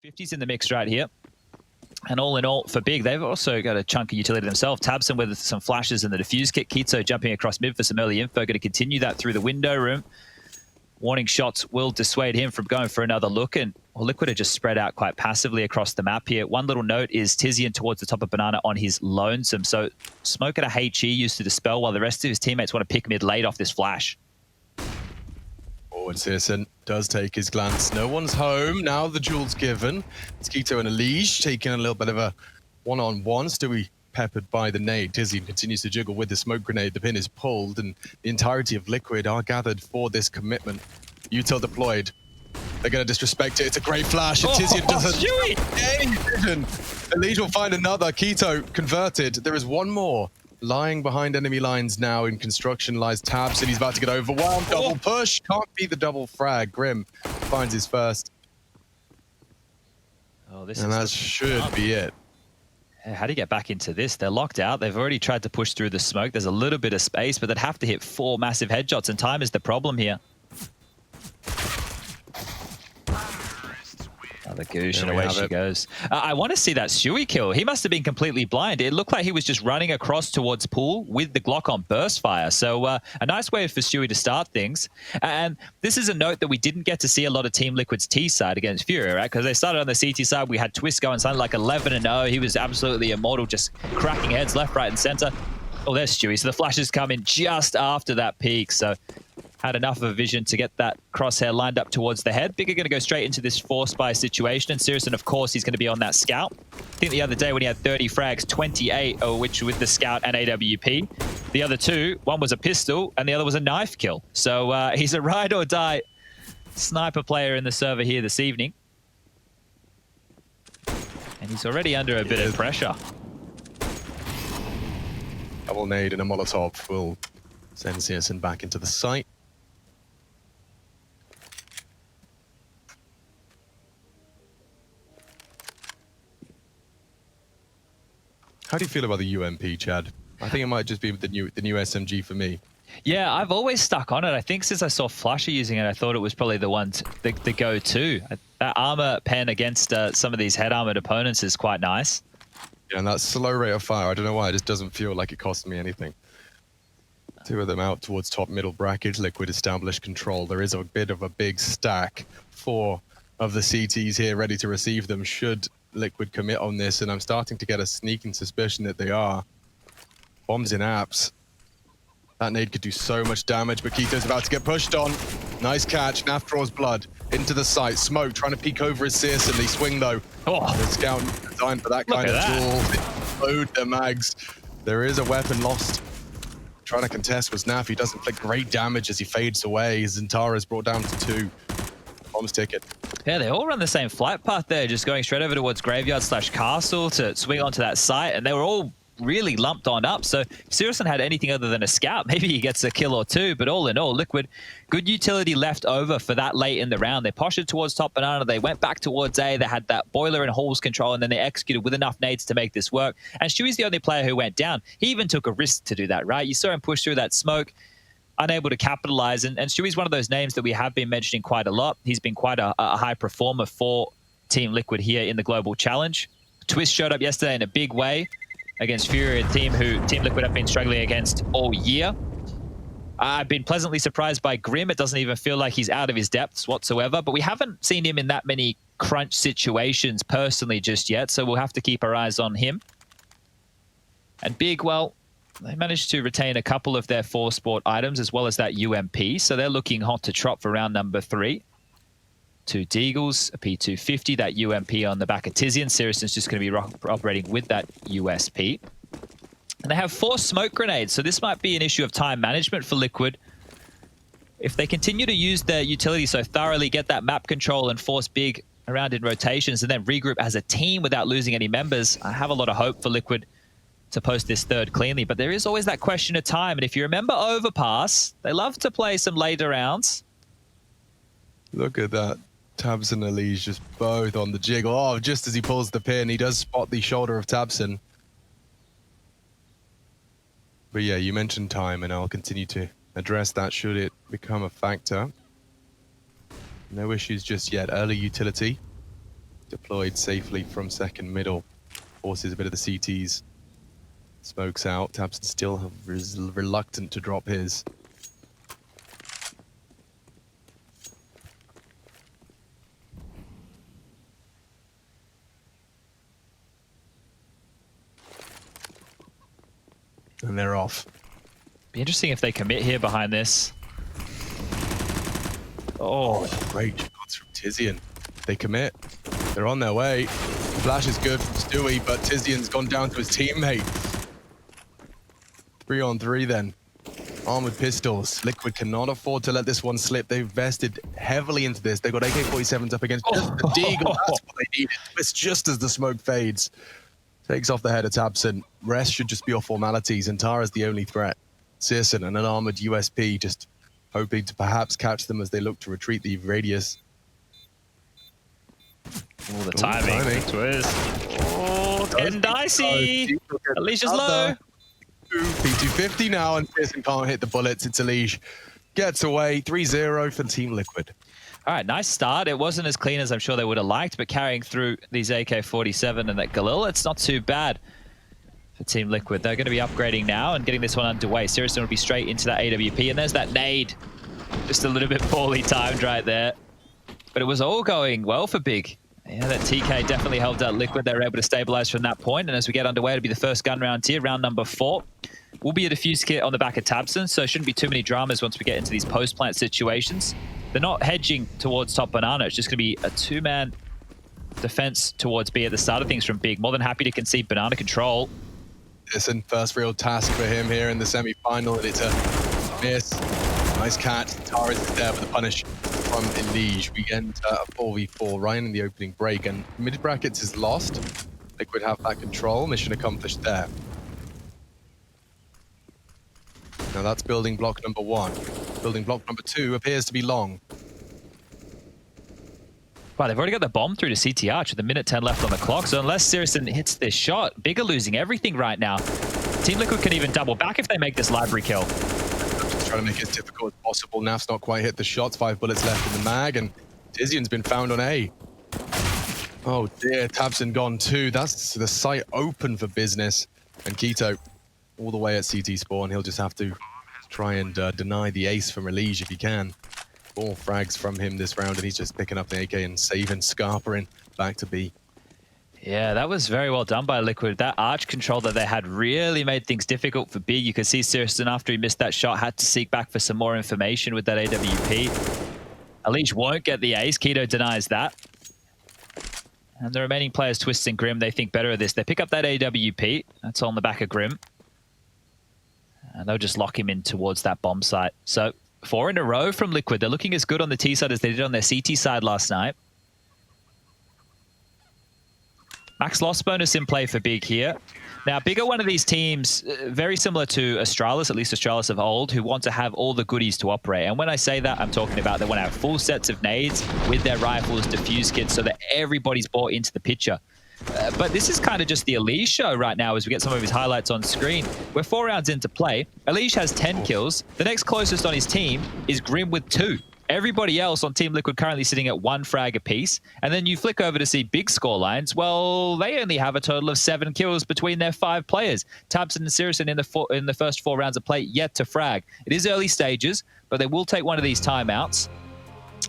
50's in the mix right here. And all in all, for Big, they've also got a chunk of utility themselves. Tabson with some flashes in the defuse kit. Kito jumping across mid for some early info. Going to continue that through the window room. Warning shots will dissuade him from going for another look. And well, Liquid are just spread out quite passively across the map here. One little note is Tizian towards the top of Banana on his lonesome. So Smoke at a HE used to dispel while the rest of his teammates want to pick mid late off this flash. Forward Searson does take his glance. No one's home. Now the jewel's given. It's Kito and Elige taking a little bit of a one-on-one. Stewie peppered by the nade. Tizian continues to jiggle with the smoke grenade. The pin is pulled, and the entirety of Liquid are gathered for this commitment. Util deployed. They're going to disrespect it. It's a great flash, and Tizian doesn't. Elige will find another. Kito converted. There is one more. Lying behind enemy lines now in construction lies Tabs, and he's about to get overwhelmed. Double push. Can't beat the double frag. Grim finds his first. Oh, this and that should be it. How do you get back into this? They're locked out. They've already tried to push through the smoke. There's a little bit of space, but they'd have to hit 4 massive headshots, and time is the problem here. Another goosh, and away she goes. I want to see that Stewie kill. He must have been completely blind. It looked like he was just running across towards Pool with the Glock on burst fire. So a nice way for Stewie to start things. And this is a note that we didn't get to see a lot of Team Liquid's T side against Fury, right? Because they started on the CT side. We had Twist going something like 11-0. He was absolutely immortal, just cracking heads left, right, and center. Oh, there's Stewie. So the flashes come in just after that peak. So had enough of a vision to get that crosshair lined up towards the head. Big are going to go straight into this 4-spy situation. And Sirison, of course, he's going to be on that scout. I think the other day when he had 30 frags, 28, which with the scout and AWP. The other 2, one was a pistol and the other was a knife kill. So he's a ride or die sniper player in the server here this evening. And he's already under a bit of pressure. Double nade and a Molotov will send Sirison back into the site. How do you feel about the UMP, Chad? I think it might just be the new SMG for me. Yeah, I've always stuck on it. I think since I saw Flasher using it, I thought it was probably the one, the go-to. That armor pen against some of these head-armored opponents is quite nice. Yeah, and that slow rate of fire, I don't know why, it just doesn't feel like it costs me anything. 2 of them out towards top middle bracket. Liquid established control. There is a bit of a big stack. 4 of the CTs here ready to receive them should Liquid commit on this, and I'm starting to get a sneaking suspicion that they are. Bombs in apps. That nade could do so much damage, but Kito's about to get pushed on. Nice catch. Naf draws blood into the site. Smoke trying to peek over his Searson. They swing though. Oh. The scout designed for that kind of tool. They load their mags. There is a weapon lost. Trying to contest was Naf. He does inflict great damage as he fades away. Zintara's brought down to 2. Bombs ticket. Yeah, they all run the same flight path there, just going straight over towards Graveyard/Castle to swing onto that site, and they were all really lumped on up. So if Sirison had anything other than a scout, maybe he gets a kill or 2, but all in all, Liquid, good utility left over for that late in the round. They postured towards top Banana, they went back towards A, they had that boiler and halls control, and then they executed with enough nades to make this work. And Stewie's the only player who went down. He even took a risk to do that, right? You saw him push through that smoke, unable to capitalize, and Stewie's one of those names that we have been mentioning quite a lot. He's been quite a high performer for Team Liquid here in the Global Challenge. Twist showed up yesterday in a big way against Fury, a team who Team Liquid have been struggling against all year. I've been pleasantly surprised by Grim. It doesn't even feel like he's out of his depths whatsoever, but we haven't seen him in that many crunch situations personally just yet, so we'll have to keep our eyes on him. And Big, well, they managed to retain a couple of their 4 sport items as well as that UMP, so they're looking hot to trot for round number 3. 2 Deagles, a P250, that UMP on the back of Tizian. Sirison's just going to be operating with that USP. And they have 4 smoke grenades, so this might be an issue of time management for Liquid. If they continue to use their utility so thoroughly, get that map control and force Big around in rotations and then regroup as a team without losing any members, I have a lot of hope for Liquid to post this 3rd cleanly. But there is always that question of time, and if you remember Overpass, they love to play some later rounds. Look at that. Tabson and Elige just both on the jiggle. Oh, just as he pulls the pin, he does spot the shoulder of Tabson. But yeah, you mentioned time, and I'll continue to address that should it become a factor. No issues just yet. Early utility. deployed safely from second middle. Forces a bit of the CTs. Smokes out. Tabson still reluctant to drop his. And they're off. Be interesting if they commit here behind this. Oh, great shots from Tizian. They commit. They're on their way. Flash is good from Stewie, but Tizian's gone down to his teammate. 3 on 3 then. Armored pistols. Liquid cannot afford to let this one slip. They've vested heavily into this. They've got AK-47s up against just the Deagle. That's what they needed. It's just as the smoke fades. Takes off the head of Tabson. Rest should just be all formalities, and Tara's the only threat. Searson and an armored USP just hoping to perhaps catch them as they look to retreat the radius. Oh, the timing. The twist. Oh, it's getting dicey. Alicia's low. P250 now, and Searson can't hit the bullets. It's Alicia. Gets away. 3-0 for Team Liquid. All right, nice start. It wasn't as clean as I'm sure they would have liked, but carrying through these AK-47 and that Galil, it's not too bad for Team Liquid. They're going to be upgrading now and getting this one underway. Searson will be straight into that AWP, and there's that nade. Just a little bit poorly timed right there. But it was all going well for Big. Yeah, that TK definitely helped out Liquid. They were able to stabilize from that point, and as we get underway, it'll be the first gun round here, round number 4. Will be a defuse kit on the back of Tabson, so it shouldn't be too many dramas once we get into these post-plant situations. They're not hedging towards top banana. It's just going to be a 2-man defense towards B at the start of things from Big. More than happy to concede banana control. Listen, first real task for him here in the semi-final, and it's a miss. Nice catch. Tara is there with the punish from Elige. We enter a 4v4 right in the opening break, and mid brackets is lost. Liquid have that control. Mission accomplished there. Now that's building block number 1. Building block number 2 appears to be long. Wow, they've already got the bomb through to CT Arch with a minute 10 left on the clock. So unless Searson hits this shot, Big are losing everything right now. Team Liquid can even double back if they make this library kill. Just trying to make it as difficult as possible. Naf's not quite hit the shots. 5 bullets left in the mag, and Tizian's been found on A. Oh dear, Tabson gone too. That's the site open for business. And Keto all the way at CT spawn. He'll just have to try and deny the ace from Elige if he can. 4 frags from him this round, and he's just picking up the AK and saving Scarperin back to B. Yeah, that was very well done by Liquid. That arch control that they had really made things difficult for Big. You could see Searson, after he missed that shot, had to seek back for some more information with that AWP. Elige won't get the ace. Keto denies that. And the remaining players, Twist and Grim, they think better of this. They pick up that AWP. That's on the back of Grim. And they'll just lock him in towards that bomb site. So 4 in a row from Liquid. They're looking as good on the T side as they did on their CT side last night. Max loss bonus in play for Big here. Now, Big are one of these teams very similar to Astralis, at least Astralis of old, who want to have all the goodies to operate. And when I say that, I'm talking about they want to have full sets of nades with their rifles, defuse kits, so that everybody's bought into the picture. But this is kind of just the Elige show right now as we get some of his highlights on screen. We're 4 rounds into play. Elige has 10 kills. The next closest on his team is Grim with 2. Everybody else on Team Liquid currently sitting at 1 frag apiece. And then you flick over to see Big score lines. Well, they only have a total of 7 kills between their 5 players. Tabson and Searson in the first 4 rounds of play yet to frag. It is early stages, but they will take one of these timeouts.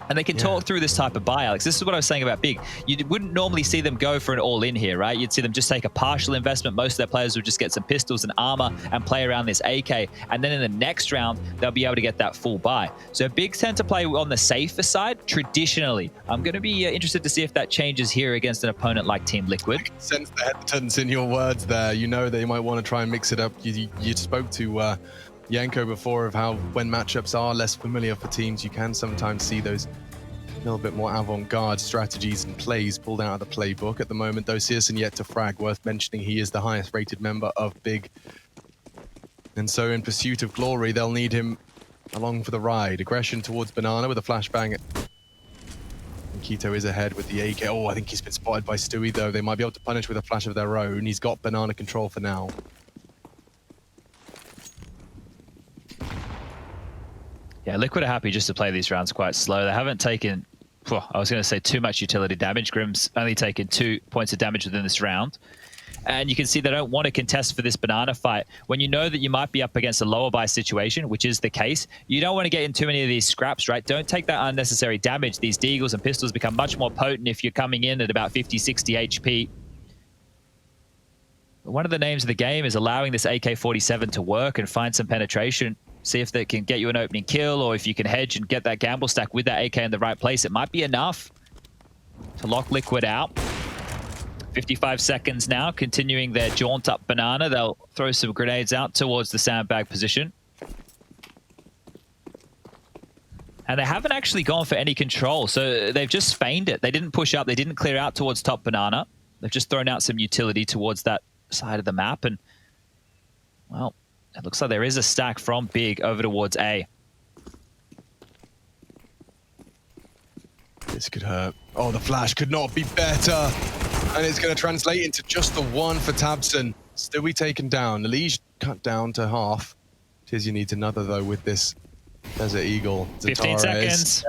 And they can talk through this type of buy, Alex. This is what I was saying about Big. You wouldn't normally see them go for an all-in here, right? You'd see them just take a partial investment. Most of their players would just get some pistols and armor and play around this AK. And then in the next round, they'll be able to get that full buy. So Big tend to play on the safer side, traditionally. I'm going to be interested to see if that changes here against an opponent like Team Liquid. I can sense the hesitance in your words there. You know they might want to try and mix it up. You spoke to Yanko before of how when matchups are less familiar for teams, you can sometimes see those a little bit more avant-garde strategies and plays pulled out of the playbook. At the moment, though, Searson yet to frag. Worth mentioning, he is the highest rated member of Big. And so in pursuit of glory, they'll need him along for the ride. Aggression towards Banana with a flashbang. And Keto is ahead with the AK. Oh, I think he's been spotted by Stewie, though. They might be able to punish with a flash of their own. He's got Banana control for now. Yeah, Liquid are happy just to play these rounds quite slow. They haven't taken I was going to say too much utility damage. Grim's only taken 2 points of damage within this round. And you can see they don't want to contest for this banana fight. When you know that you might be up against a lower buy situation, which is the case, you don't want to get in too many of these scraps, right? Don't take that unnecessary damage. These deagles and pistols become much more potent if you're coming in at about 50, 60 HP. One of the names of the game is allowing this AK-47 to work and find some penetration. See if that can get you an opening kill, or if you can hedge and get that gamble stack with that AK in the right place. It might be enough to lock Liquid out. 55 seconds now, continuing their jaunt up banana. They'll throw some grenades out towards the sandbag position. And they haven't actually gone for any control, so they've just feigned it. They didn't push up, they didn't clear out towards top banana. They've just thrown out some utility towards that side of the map, and, well, it looks like there is a stack from Big over towards A. This could hurt. Oh, the flash could not be better. And it's going to translate into just the one for Tabson. Still be taken down. Elige cut down to half. Tizzy needs another, though, with this Desert Eagle. 15 seconds.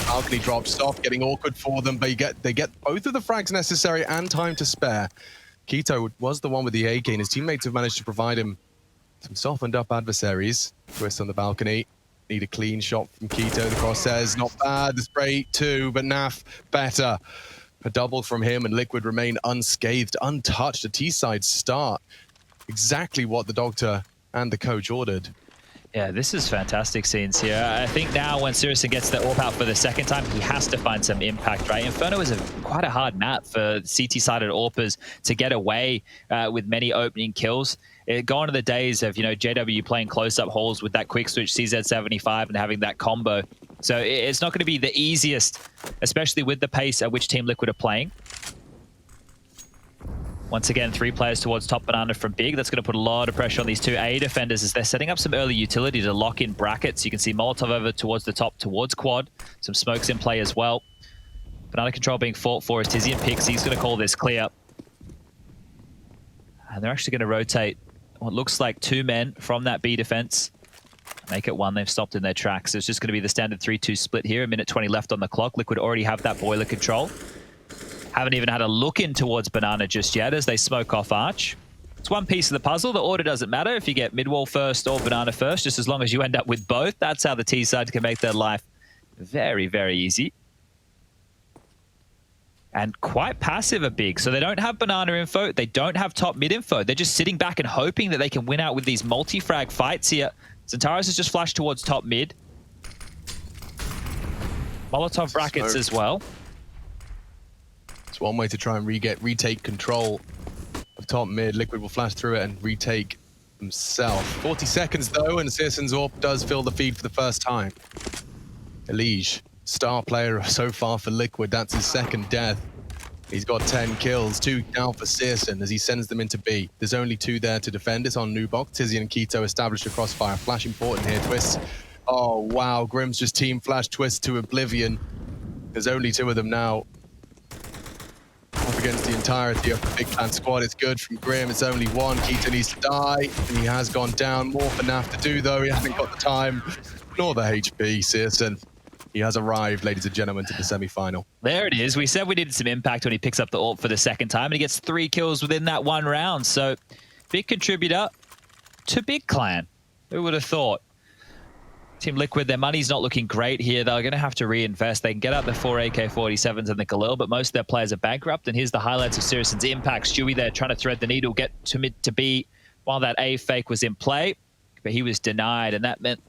Balcony drop, stop, getting awkward for them, but they get both of the frags necessary and time to spare. Keto was the one with the AK, and his teammates have managed to provide him some softened up adversaries. Twist on the balcony. Need a clean shot from Keto. The crosshairs, not bad. The spray, too, but Naf, better. A double from him, and Liquid remain unscathed, untouched. A T-side start. Exactly what the doctor and the coach ordered. Yeah, this is fantastic scenes here. I think now when Syrison gets the AWP out for the second time, he has to find some impact, right? Inferno is quite a hard map for CT-sided AWPers to get away with many opening kills. Gone are the days of, JW playing close-up hauls with that quick switch CZ75 and having that combo. So it's not going to be the easiest, especially with the pace at which Team Liquid are playing. Once again, 3 players towards top banana from Big. That's going to put a lot of pressure on these 2 A defenders as they're setting up some early utility to lock in brackets. You can see Molotov over towards the top, towards quad. Some smokes in play as well. Banana control being fought for as Tizzy and Pixie's going to call this clear. And they're actually going to rotate what looks like 2 men from that B defense. Make it 1. They've stopped in their tracks. So it's just going to be the standard 3-2 split here. 1:20 left on the clock. Liquid already have that boiler control. Haven't even had a look in towards banana just yet as they smoke off arch. It's one piece of the puzzle. The order doesn't matter if you get mid-wall first or banana first, just as long as you end up with both. That's how the T side can make their life very, very easy. And quite passive a Big. So they don't have banana info. They don't have top mid info. They're just sitting back and hoping that they can win out with these multi-frag fights here. Xantares has just flashed towards top mid. Molotov brackets as well. It's one way to try and retake control of top mid. Liquid will flash through it and retake himself. 40 seconds though, and Searson's AWP does fill the feed for the first time. Elige, star player so far for Liquid. That's his second death. He's got 10 kills, 2 down for Searson as he sends them into B. There's only 2 there to defend. It's on Nubok. Tizzy and Keto established a crossfire. Flash important here. Twist. Oh, wow. Grim's just team flash Twist to oblivion. There's only 2 of them now. Up against the entirety of the Big Clan squad. It's good from Grim. It's only 1. Keto needs to die. And he has gone down. More for Naf to do, though. He hasn't got the time nor the HP. Searson. He has arrived, ladies and gentlemen, to the semi-final. There it is. We said we needed some impact when he picks up the AWP for the second time, and he gets 3 kills within that 1 round. So, big contributor to Big Clan. Who would have thought? Team Liquid, their money's not looking great here. They're going to have to reinvest. They can get out the 4 AK-47s and the Galil, but most of their players are bankrupt. And here's the highlights of Searson's impact. Stewie there trying to thread the needle, get to mid to B while that A fake was in play. But he was denied, and that meant,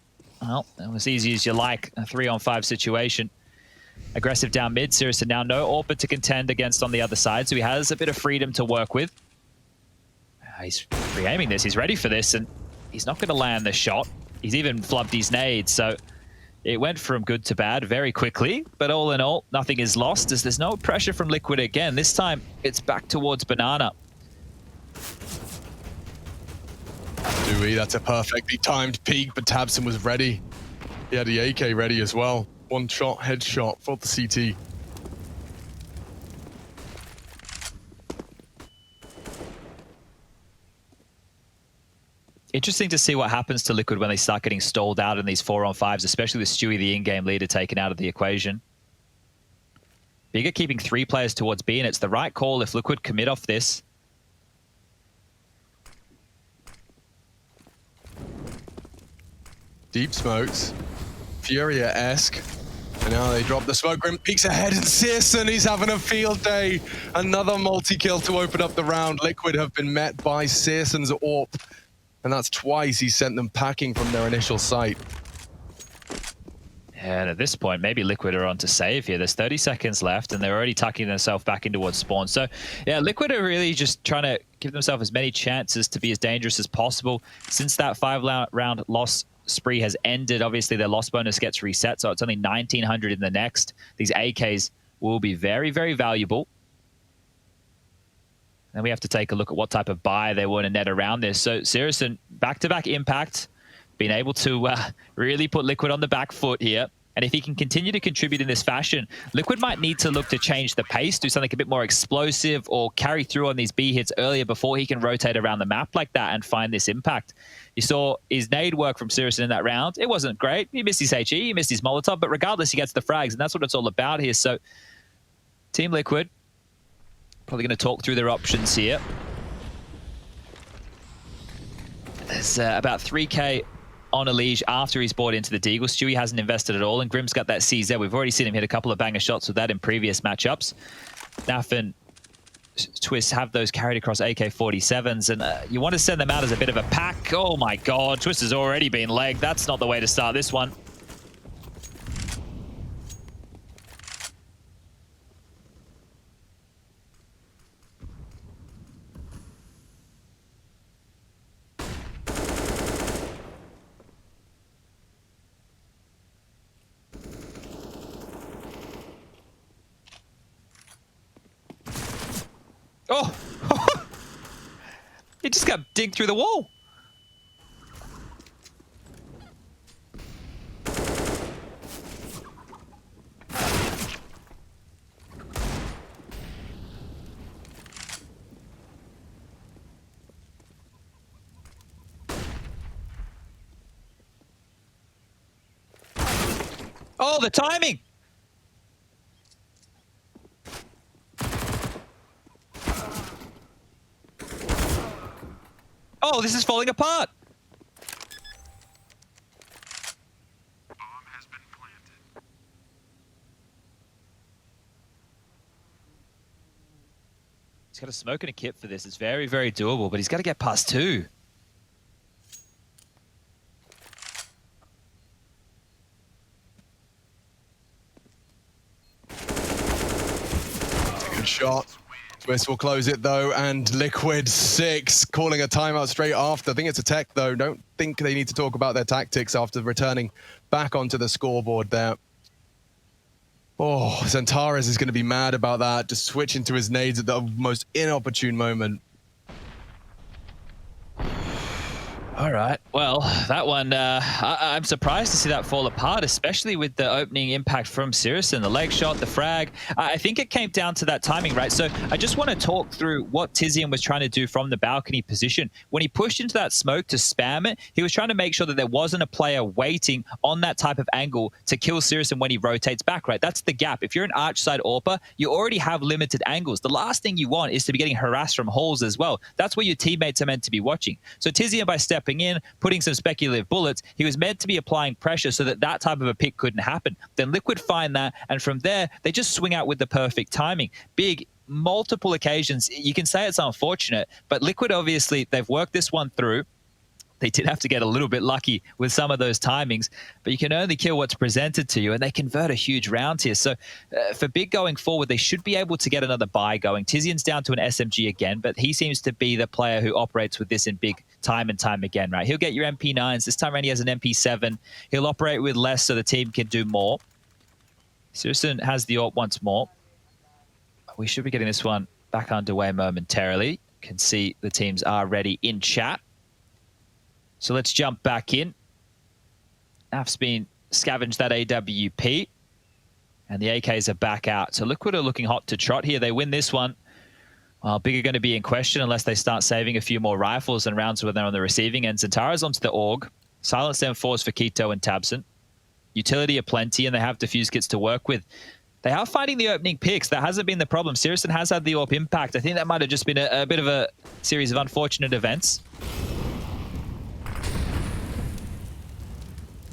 well, it was easy as you like, a 3-on-5 situation. Aggressive down mid. Searson now no AWP to contend against on the other side, so he has a bit of freedom to work with. He's re-aiming this. He's ready for this, and he's not going to land the shot. He's even flubbed his nade, so it went from good to bad very quickly. But all in all, nothing is lost as there's no pressure from Liquid again. This time, it's back towards banana. Dewey, that's a perfectly timed peek, but Tabson was ready. He had the AK ready as well. 1 shot, headshot for the CT. Interesting to see what happens to Liquid when they start getting stalled out in these 4-on-5s, especially with Stewie, the in-game leader, taken out of the equation. Bigger keeping 3 players towards B, and it's the right call if Liquid commit off this. Deep smokes. Furia-esque. And now they drop the smoke. Grim peeks ahead, and Searson, he's having a field day. Another multi-kill to open up the round. Liquid have been met by Searson's AWP. And that's twice he sent them packing from their initial site. And at this point, maybe Liquid are on to save here. There's 30 seconds left, and they're already tucking themselves back in towards spawn. So, yeah, Liquid are really just trying to give themselves as many chances to be as dangerous as possible. Since that 5-round loss spree has ended, obviously their loss bonus gets reset, so it's only 1,900 in the next. These AKs will be very, very valuable. And we have to take a look at what type of buy they want to net around this. So, Searson, back-to-back impact, being able to really put Liquid on the back foot here. And if he can continue to contribute in this fashion, Liquid might need to look to change the pace, do something a bit more explosive, or carry through on these B hits earlier before he can rotate around the map like that and find this impact. You saw his nade work from Searson in that round. It wasn't great. He missed his HE, he missed his Molotov, but regardless, he gets the frags, and that's what it's all about here. So, Team Liquid, probably going to talk through their options here. There's about 3K on Elige after he's bought into the Deagle. Stewie hasn't invested at all, and Grim's got that CZ. We've already seen him hit a couple of banger shots with that in previous matchups. Naf and Twist have those carried across AK-47s, and you want to send them out as a bit of a pack. Oh my god, Twist has already been legged. That's not the way to start this one. Oh! He just got digged through the wall. Oh, the timing! Oh, this is falling apart. Bomb has been planted. He's got a smoke and a kit for this. It's very, very doable, but he's got to get past 2. Good shot. Twist will close it though, and Liquid 6 calling a timeout straight after. I think it's a tech though. Don't think they need to talk about their tactics after returning back onto the scoreboard there. Oh, Xantares is going to be mad about that, just switching to his nades at the most inopportune moment. All right. Well, that one, I'm surprised to see that fall apart, especially with the opening impact from Searson, the leg shot, the frag. I think it came down to that timing, right? So I just want to talk through what Tizian was trying to do from the balcony position. When he pushed into that smoke to spam it, he was trying to make sure that there wasn't a player waiting on that type of angle to kill Searson when he rotates back, right? That's the gap. If you're an arch side AWPer, you already have limited angles. The last thing you want is to be getting harassed from holes as well. That's where your teammates are meant to be watching. So Tizian, by stepping in, putting some speculative bullets, he was meant to be applying pressure so that that type of a pick couldn't happen. Then Liquid find that, and from there, they just swing out with the perfect timing. Big, multiple occasions. You can say it's unfortunate, but Liquid, obviously, they've worked this one through. They did have to get a little bit lucky with some of those timings, but you can only kill what's presented to you, and they convert a huge round here. So for Big going forward, they should be able to get another buy going. Tizian's down to an SMG again, but he seems to be the player who operates with this in Big time and time again, right? He'll get your MP9s. This time around, he has an MP7. He'll operate with less so the team can do more. Searson has the AWP once more. We should be getting this one back underway momentarily. Can see the teams are ready in chat. So let's jump back in. Naf's been scavenged that AWP, and the AKs are back out. So Liquid are looking hot to trot here. They win this one. Well, Big are going to be in question unless they start saving a few more rifles and rounds when they're on the receiving end. Xantares onto the AUG. Silence M4s for Keto and Tabson. Utility are plenty, and they have defuse kits to work with. They are finding the opening picks. That hasn't been the problem. Sirius has had the AWP impact. I think that might have just been a bit of a series of unfortunate events.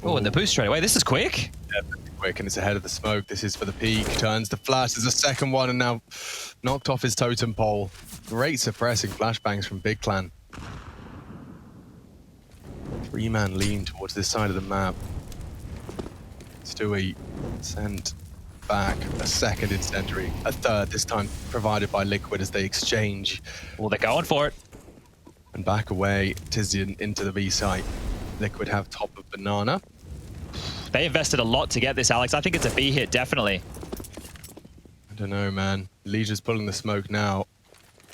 Oh, and the boost straight away. This is quick. Yeah, quick, and it's ahead of the smoke. This is for the peak. Turns the flash. There's a second one, and now knocked off his totem pole. Great suppressing flashbangs from Big Clan. 3-man lean towards this side of the map. Stewie sent back a second incendiary, a third this time provided by Liquid as they exchange. Well, they're going for it. And back away, Tizian into the B site. Liquid have top of banana. They invested a lot to get this, Alex. I think it's a B hit, definitely. I don't know, man. Legion's pulling the smoke now.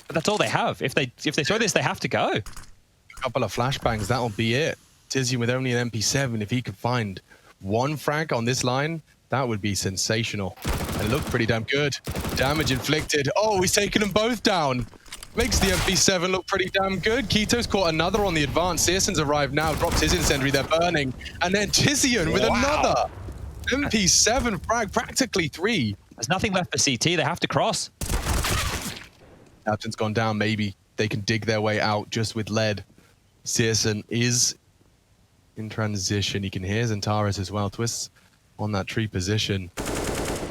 But that's all they have. If they throw this, they have to go. A couple of flashbangs, that'll be it. Tizian with only an MP7, if he could find one frag on this line, that would be sensational. And it looked pretty damn good. Damage inflicted. Oh, he's taken them both down. Makes the MP7 look pretty damn good. Keto's caught another on the advance. Searson's arrived now, drops his incendiary, they're burning. And then Tizian with another MP7 frag, practically 3. There's nothing left for CT. They have to cross. Captain's gone down. Maybe they can dig their way out just with lead. Searson is in transition. He can hear Zentaris as well. Twists on that tree position.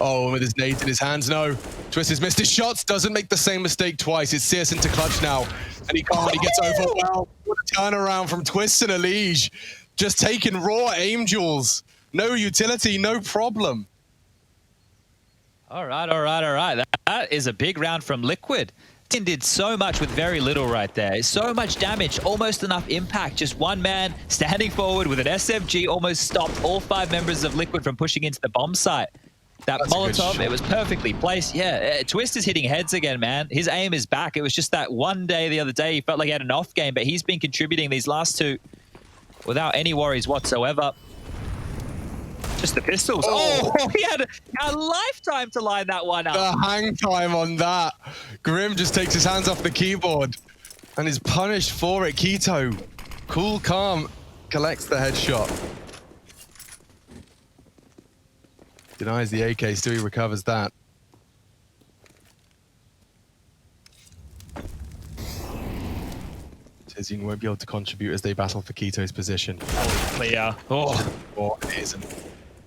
Oh, with his nades in his hands, no. Twist has missed his shots, doesn't make the same mistake twice. It's Searson to clutch now, and he can't. He gets overwhelmed. What a turnaround from Twist and Elige. Just taking raw aim duels. No utility, no problem. All right. That is a big round from Liquid. Tin did so much with very little right there. So much damage, almost enough impact. Just one man standing forward with an SMG almost stopped all 5 members of Liquid from pushing into the bomb site. That Molotov, it was perfectly placed. Yeah, Twist is hitting heads again, man. His aim is back. It was just that one day the other day he felt like he had an off game, but he's been contributing these last 2 without any worries whatsoever. Just the pistols. Oh, he had a lifetime to line that one up. The hang time on that. Grim just takes his hands off the keyboard and is punished for it. Keto, cool, calm, collects the headshot. Denies the AK, Stewie recovers that. Tizian won't be able to contribute as they battle for Keto's position. Clear. Oh. Or it isn't.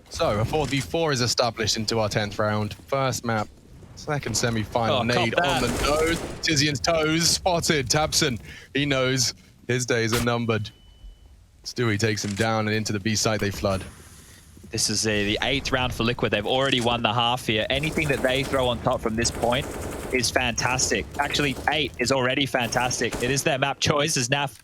So, a 4v4 is established into our 10th round. First map, second semi-final. Nade on the nose. Tizian's toes spotted. Tabson, he knows his days are numbered. Stewie takes him down, and into the B site they flood. This is the 8th round for Liquid. They've already won the half here. Anything that they throw on top from this point is fantastic. Actually, 8 is already fantastic. It is their map choice as Naf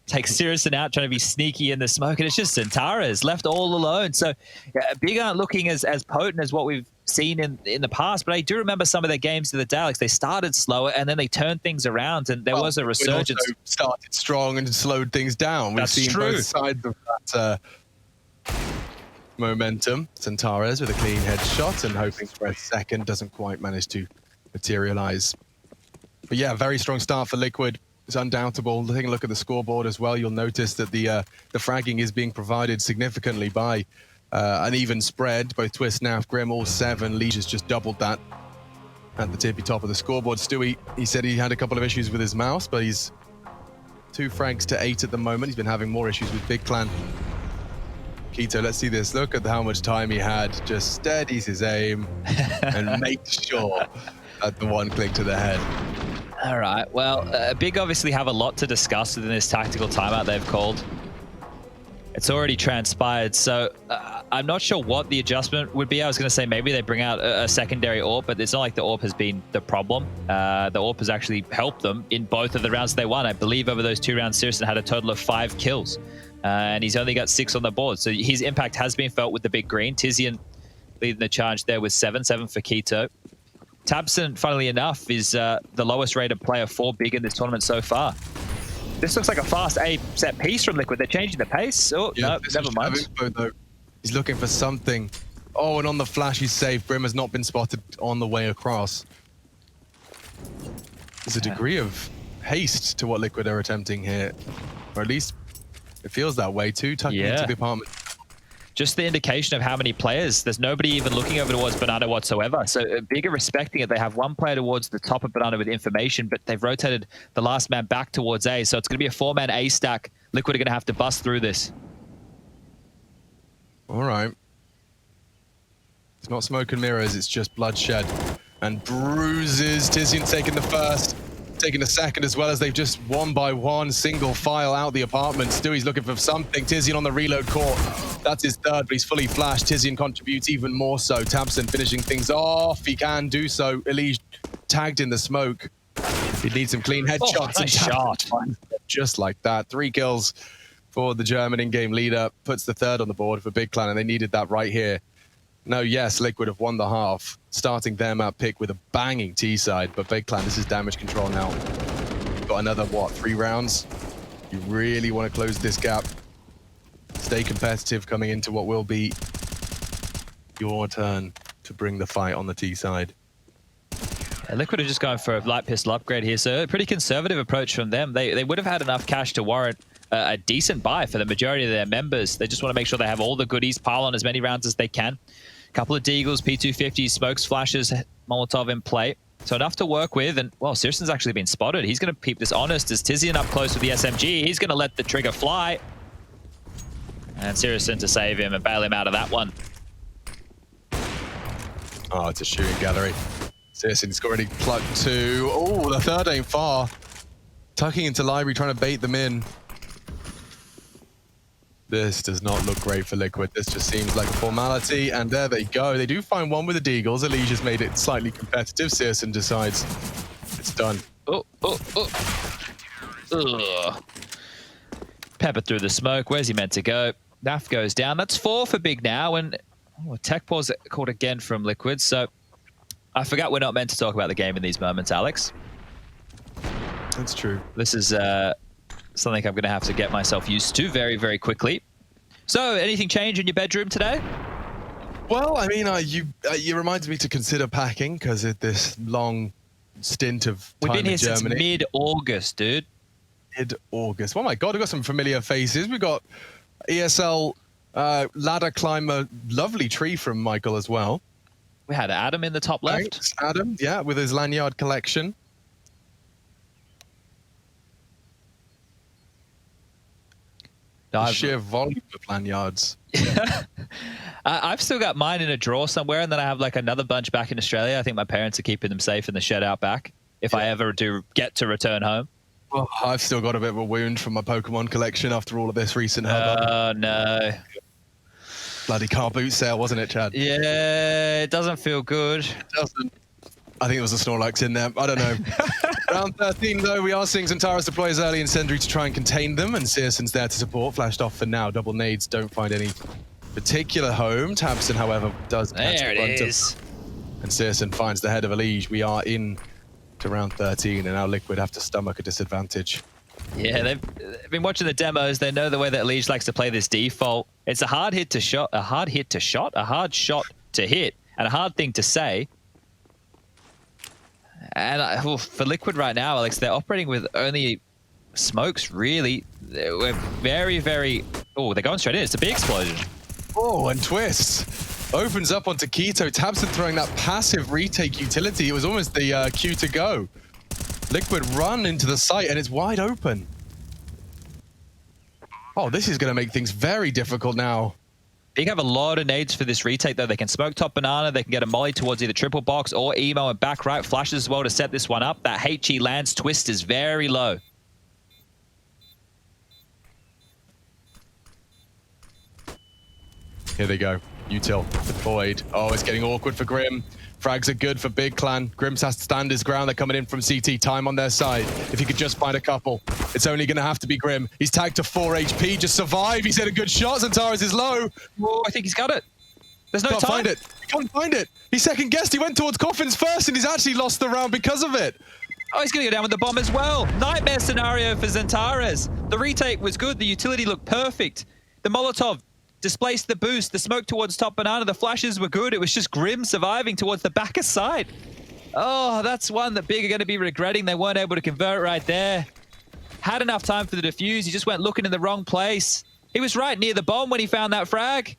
takes Siriuson out, trying to be sneaky in the smoke, and it's just Zentaris left all alone. So yeah, Big aren't looking as potent as what we've seen in the past, but I do remember some of their games to the Daleks. They started slower, and then they turned things around, and there was a resurgence. Also started strong and slowed things down. We've seen both sides of that momentum. Zentaris with a clean headshot and hoping for a second, doesn't quite manage to materialize. But yeah, very strong start for Liquid. It's undoubtable. Taking a look at the scoreboard as well, you'll notice that the fragging is being provided significantly by an even spread. Both Twist, Naf, Grim, all 7. Legion's just doubled that at the tippy top of the scoreboard. Stewie, he said he had a couple of issues with his mouse, but he's 2 frags to 8 at the moment. He's been having more issues with Big Clan. Keto, let's see this. Look at how much time he had. Just steadies his aim and makes sure that the one click to the head. All right. Well, Big obviously have a lot to discuss within this tactical timeout they've called. It's already transpired, so I'm not sure what the adjustment would be. I was going to say maybe they bring out a secondary AWP, but it's not like the AWP has been the problem. The AWP has actually helped them in both of the rounds they won. I believe over those 2 rounds, Siriuson had a total of 5 kills, and he's only got 6 on the board. So his impact has been felt with the big green. Tizian leading the charge there with 7 for Keto. Tabson, funnily enough, is the lowest rated player for Big in this tournament so far. This looks like a fast A set piece from Liquid. They're changing the pace. Oh, yeah, no, never mind. Info, though. He's looking for something. Oh, and on the flash, he's safe. Grim has not been spotted on the way across. There's a degree of haste to what Liquid are attempting here. Or at least it feels that way too, tucking into the apartment. just the indication of how many players. There's nobody even looking over towards Banana whatsoever. So Big are respecting it. They have one player towards the top of Banana with information, but they've rotated the last man back towards A. So it's going to be a 4-man A stack. Liquid are going to have to bust through this. All right. It's not smoke and mirrors, it's just bloodshed and bruises. Tizian taking the first, taking the second, as well as they've just one by one single file out the apartment. Stewie's looking for something. Tizian on the reload court. That's his third, but he's fully flashed. Tizian contributes even more so. Tabson finishing things off. He can do so. Elige tagged in the smoke. He needs some clean headshots. Nice shot. Just like that. 3 kills for the German in-game leader. Puts the third on the board for Big Clan, and they needed that right here. No, yes, Liquid have won the half, starting them at pick with a banging T side, but Big Clan, this is damage control now. Got another, what, 3 rounds? You really want to close this gap. Stay competitive coming into what will be your turn to bring the fight on the T side. Liquid are just going for a light pistol upgrade here, so a pretty conservative approach from them. They would have had enough cash to warrant a decent buy for the majority of their members. They just want to make sure they have all the goodies, pile on as many rounds as they can. Couple of Deagles, P250s, smokes, flashes, Molotov in play. So enough to work with, and well, Searson's actually been spotted. He's going to keep this honest as Tizian up close with the SMG. He's going to let the trigger fly. And Searson to save him and bail him out of that one. Oh, it's a shooting gallery. Searson's already plugged 2. Oh, the third ain't far. Tucking into library, trying to bait them in. This does not look great for Liquid. This just seems like a formality, and there they go. They do find one with the Deagles. Elige has made it slightly competitive. Searson decides it's done. Oh. Ugh. Pepper through the smoke. Where's he meant to go? Naf goes down. That's 4 for Big now, and tech pause called again from Liquid. So I forgot we're not meant to talk about the game in these moments, Alex. That's true. This is something I'm going to have to get myself used to very, very quickly. So, anything change in your bedroom today? Well, I mean, you reminded me to consider packing because of this long stint of time We've been here in Germany. since mid-August, dude. Mid-August. Oh my God, we've got some familiar faces. We've got ESL ladder climber, lovely tree from Michael as well. We had Adam in the top left. Thanks, Adam, yeah, with his lanyard collection. The sheer volume of lanyards. I've still got mine in a drawer somewhere, and then I have like another bunch back in Australia. I think my parents are keeping them safe in the shed out back if I ever do get to return home. Well, I've still got a bit of a wound from my Pokemon collection after all of this recent hubbub. Oh, no. Bloody car boot sale, wasn't it, Chad? Yeah, it doesn't feel good. It doesn't. I think it was a Snorlax in there. I don't know. Round 13, though, we are seeing Xantaras deploy his early incendiary to try and contain them, and Searson's there to support. Flashed off for now. Double nades don't find any particular home. Tabson, however, does catch There the it brunt is. and Searson finds the head of Elige. We are in to round 13, and now Liquid have to stomach a disadvantage. Yeah, they've been watching the demos. They know the way that Elige likes to play this default. It's a hard hit to shot, a hard shot to hit, and a hard thing to say. And for Liquid right now, Alex, they're operating with only smokes, really. We're very, very... Oh, they're going straight in. It's a big explosion. Oh, and twists. Opens up onto Keto. Tabson throwing that passive retake utility. It was almost the cue to go. Liquid run into the site, and it's wide open. Oh, this is going to make things very difficult now. Big have a lot of nades for this retake, though. They can smoke top banana. They can get a molly towards either triple box or emo and back right. Flashes as well to set this one up. That HE lands twist is very low. Here they go. Util deployed. Oh, it's getting awkward for Grim. Frags are good for Big Clan. Grims has to stand his ground. They're coming in from CT. Time on their side. If he could just find a couple. It's only going to have to be Grim. He's tagged to 4 HP. Just survive. He's hit a good shot. Xantaras is low. Oh, I think he's got it. There's no Can't time. find it. He can't find it. He second guessed. He went towards coffins first, and he's actually lost the round because of it. Oh, he's going to go down with the bomb as well. Nightmare scenario for Xantaras. The retake was good. The utility looked perfect. The Molotov displaced the boost. The smoke towards top banana. The flashes were good. It was just Grim surviving towards the backer side. Oh, that's one that Big are going to be regretting. They weren't able to convert right there. Had enough time for the defuse. He just went looking in the wrong place. He was right near the bomb when he found that frag.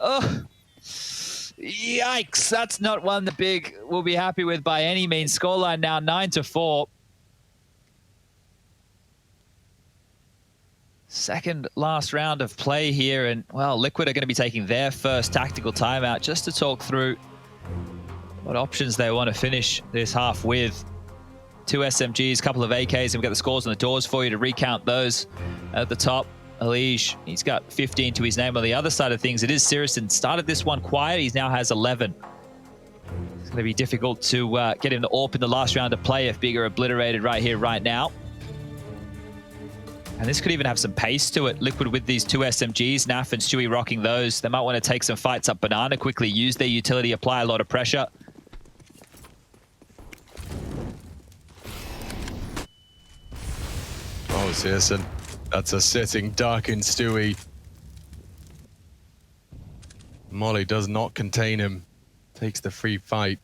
Oh, yikes. That's not one the Big will be happy with by any means. Scoreline now 9-4. Second last round of play here. And, well, Liquid are going to be taking their first tactical timeout just to talk through what options they want to finish this half with. 2 SMGs, a couple of AKs, and we've got the scores on the doors for you to recount those. At the top, Elige, he's got 15 to his name. On the other side of things, it is Sirison. Started this one quiet, he now has 11. It's going to be difficult to get him to AWP in the last round of play if Big are obliterated right here, right now. And this could even have some pace to it. Liquid with these 2 SMGs, Naf and Stewie rocking those. They might want to take some fights up Banana quickly, use their utility, apply a lot of pressure. Oh, Sirson. That's a sitting duck in Stewie. Molly does not contain him. Takes the free fight.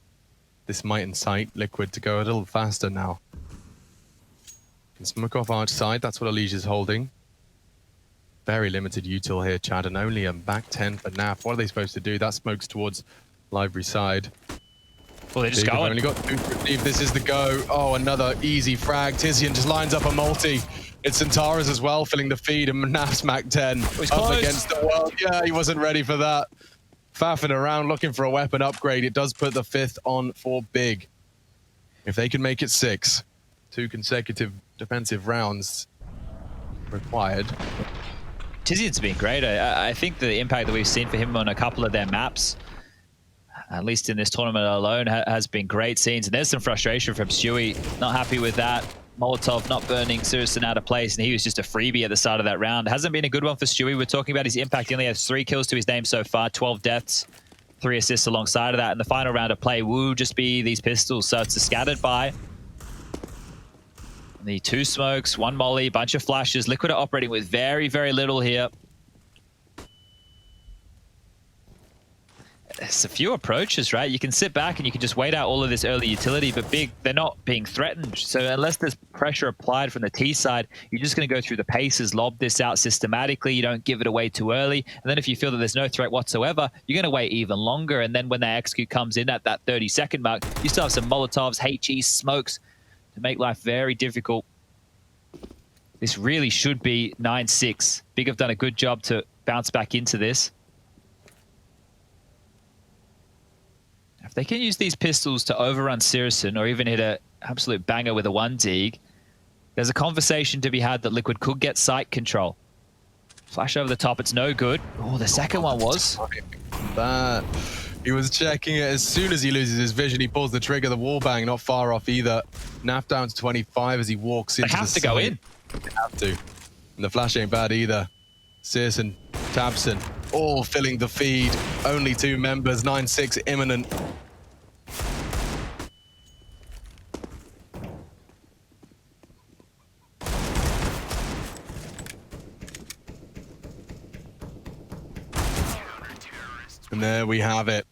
This might incite Liquid to go a little faster now. Can smoke off Arch side. That's what Elige is holding. Very limited util here, Chad, and only a back 10 for Naf. What are they supposed to do? That smokes towards library side. Well, they just Big go. have only got 2 to leave. This is the go. Oh, another easy frag. Tizian just lines up a multi. It's Centaurus as well, filling the feed, and Naf's Mac 10 up against the world. Yeah, he wasn't ready for that. Faffing around, looking for a weapon upgrade. It does put the 5th on for Big. If they can make it 6, 2 consecutive defensive rounds required. Tizian's been great. I think the impact that we've seen for him on a couple of their maps, at least in this tournament alone, has been great scenes. And there's some frustration from Stewie, not happy with that. Molotov not burning Sirison out of place, and he was just a freebie at the start of that round. Hasn't been a good one for Stewie. We're talking about his impact. He only has 3 kills to his name so far, 12 deaths, 3 assists alongside of that. And the final round of play will just be these pistols. So it's a scattered buy. The 2 smokes, 1 molly, bunch of flashes. Liquid are operating with very, very little here. It's a few approaches, right? You can sit back and you can just wait out all of this early utility, but Big, they're not being threatened. So unless there's pressure applied from the T side, you're just going to go through the paces, lob this out systematically. You don't give it away too early. And then if you feel that there's no threat whatsoever, you're going to wait even longer. And then when that execute comes in at that 30-second mark, you still have some Molotovs, HEs, smokes, to make life very difficult. This really should be 9-6. Big have done a good job to bounce back into this. If they can use these pistols to overrun Sirison or even hit an absolute banger with a 1 dig, there's a conversation to be had that Liquid could get site control. Flash over the top, it's no good. Oh, the second one was. That. He was checking it. As soon as he loses his vision, he pulls the trigger. The wall bang not far off either. Naf down to 25 as he walks into the They have to go in. They have to. And the flash ain't bad either. Sirson, Tabson, all filling the feed. Only 2 members, 9-6 imminent. And there we have it.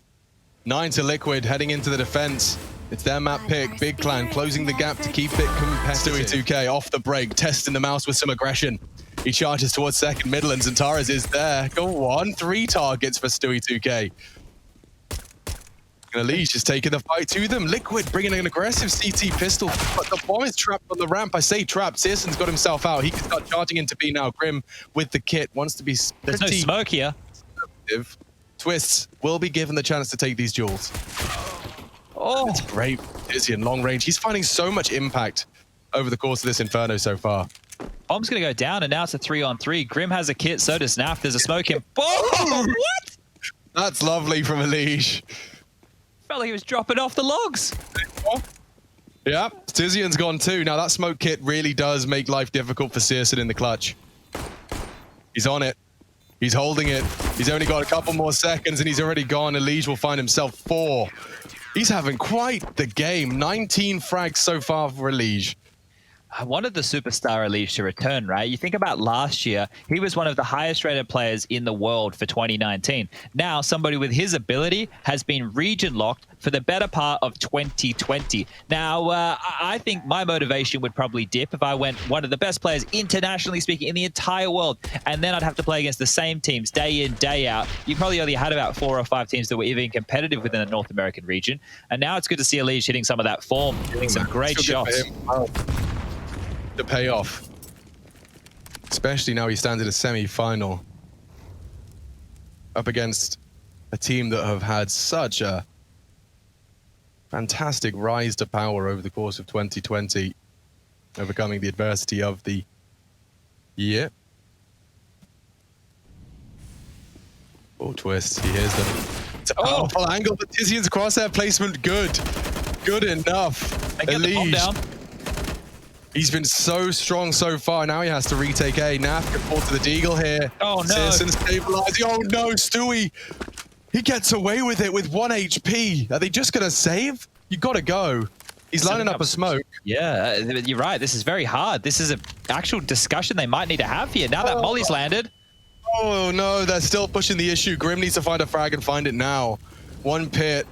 9 to Liquid, heading into the defense. It's their map pick. Big Clan closing the gap to keep it competitive. Stewie 2K off the break, testing the mouse with some aggression. He charges towards second Midlands, and Taras is there. Go on, 3 targets for Stewie 2K. And Elige is taking the fight to them. Liquid bringing an aggressive CT pistol, but the bomb is trapped on the ramp. I say trapped. Searson's got himself out. He can start charging into B now. Grim with the kit wants to be There's no smoke here. conservative. Twists will be given the chance to take these duels. Oh, That's great. Tizian long range. He's finding so much impact over the course of this Inferno so far. bomb's going to go down, and now it's a 3-on-3. Grim has a kit, so does Naf. There's a smoke in. Oh, what? That's lovely from Elige. Felt like he was dropping off the logs. Yeah, Tizian's gone too. Now that smoke kit really does make life difficult for Sirson in the clutch. He's on it. He's holding it. He's only got a couple more seconds and he's already gone. Elige will find himself 4. He's having quite the game. 19 frags so far for Elige. I wanted the superstar Elise to return, right? You think about last year, he was one of the highest rated players in the world for 2019. Now, somebody with his ability has been region locked for the better part of 2020. Now, I think my motivation would probably dip if I went one of the best players internationally speaking in the entire world, and then I'd have to play against the same teams day in, day out. You probably only had about 4 or 5 teams that were even competitive within the North American region. And now it's good to see Elise hitting some of that form, hitting some great shots. The payoff, especially now he stands in a semi-final up against a team that have had such a fantastic rise to power over the course of 2020, overcoming the adversity of the year. Oh, twist, he hears them. It's a powerful angle, but Tizian's crosshair placement good enough. They get the bomb down. He's been so strong so far. Now he has to retake A. Naf can fall to the Deagle here. Oh, no. Searson stabilizing. Oh, no. Stewie. He gets away with it with 1 HP. Are they just going to save? You got to go. He's lining up a smoke. Yeah, you're right. This is very hard. This is an actual discussion they might need to have here. Now that Molly's landed. Oh, no. They're still pushing the issue. Grim needs to find a frag and find it now. 1 pit.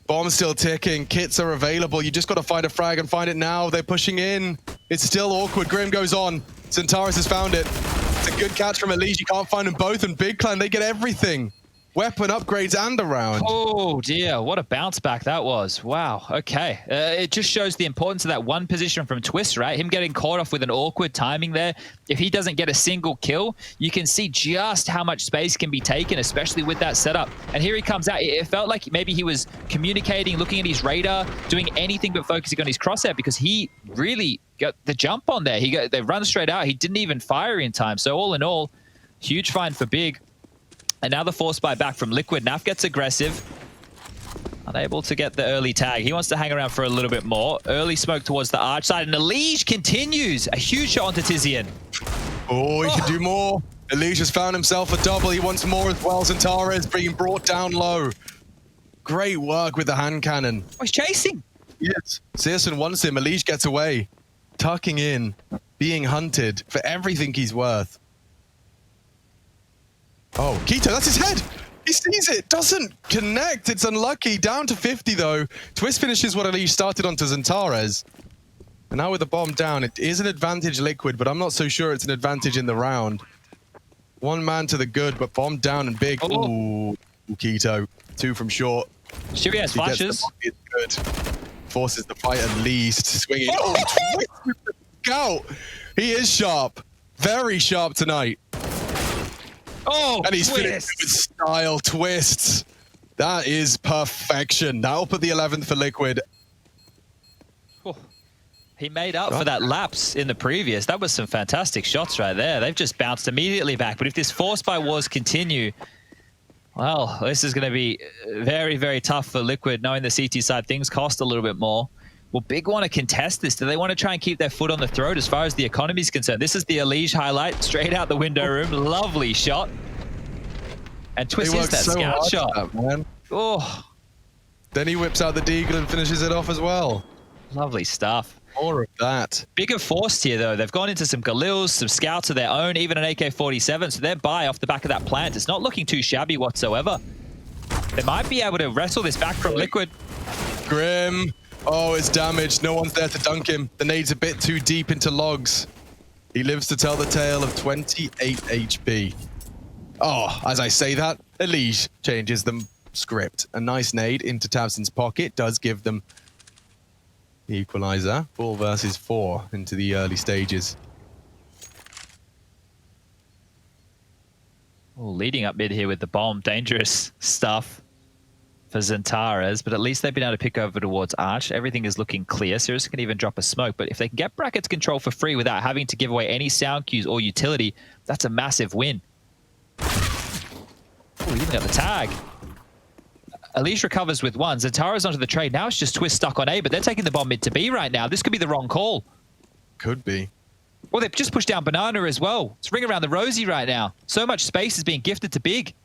Bomb's still ticking. Kits are available. You just got to find a frag and find it now. They're pushing in. It's still awkward. Grim goes on. Centaurus has found it. It's a good catch from Elise. You can't find them both. And Big Clan, they get everything. Weapon upgrades and a round. Oh, dear. What a bounce back that was. Wow. Okay. It just shows the importance of that one position from Twist, right? Him getting caught off with an awkward timing there. If he doesn't get a single kill, you can see just how much space can be taken, especially with that setup. And here he comes out. It felt like maybe he was communicating, looking at his radar, doing anything but focusing on his crosshair because he really got the jump on there. They run straight out. He didn't even fire in time. So all in all, huge find for Big. And now the force buy back from Liquid. Naf gets aggressive. Unable to get the early tag. He wants to hang around for a little bit more. Early smoke towards the arch side. And Elige continues. A huge shot onto Tizian. Oh, he can do more. Elige has found himself a double. He wants more as well. Zantara is being brought down low. Great work with the hand cannon. Oh, he's chasing. Yes. Searson wants him. Elige gets away. Tucking in. Being hunted for everything he's worth. Oh, Keto, that's his head! He sees it, doesn't connect, it's unlucky. Down to 50 though. Twist finishes what Elise started onto Zantares. And now with the bomb down, it is an advantage Liquid, but I'm not so sure it's an advantage in the round. 1 man to the good, but bomb down and Big. Oh. Ooh, Keto. 2 from short. Shiri has flashes. It's good. Forces the fight at least. Swinging. Oh, Twist with the scout! He is sharp. Very sharp tonight. Oh, and he's Twist. finished with style twists. That is perfection. That'll put the 11th for Liquid. Oh, he made up for that lapse in the previous. That was some fantastic shots right there. They've just bounced immediately back. But if this force by wars continue, well, this is going to be very, very tough for Liquid, knowing the CT side things cost a little bit more. Will Big want to contest this? Do they want to try and keep their foot on the throat as far as the economy is concerned? This is the Elige highlight, straight out the window room. Lovely shot. And Twist is that so scout shot. That, man. Oh, Then he whips out the Deagle and finishes it off as well. lovely stuff. More of that. Bigger forced here, though. They've gone into some Galils, some scouts of their own, even an AK-47. So their buy off the back of that plant is not looking too shabby whatsoever. They might be able to wrestle this back from Liquid. Grim. Oh, it's damaged. No one's there to dunk him. The nade's a bit too deep into logs. He lives to tell the tale of 28 HP. Oh, as I say that, Elige changes the script. A nice nade into Tabson's pocket does give them the equalizer. 4 versus 4 into the early stages. Oh, leading up mid here with the bomb. Dangerous stuff for Zantares, but at least they've been able to pick over towards Arch. Everything is looking clear. Sirius can even drop a smoke, but if they can get Brackets control for free without having to give away any sound cues or utility, that's a massive win. Oh, even got the tag. Elige recovers with 1. Zantares onto the trade. Now it's just Twist stuck on A, but they're taking the bomb mid to B right now. This could be the wrong call. Could be. Well, they've just pushed down Banana as well. It's ring around the rosy right now. So much space is being gifted to Big.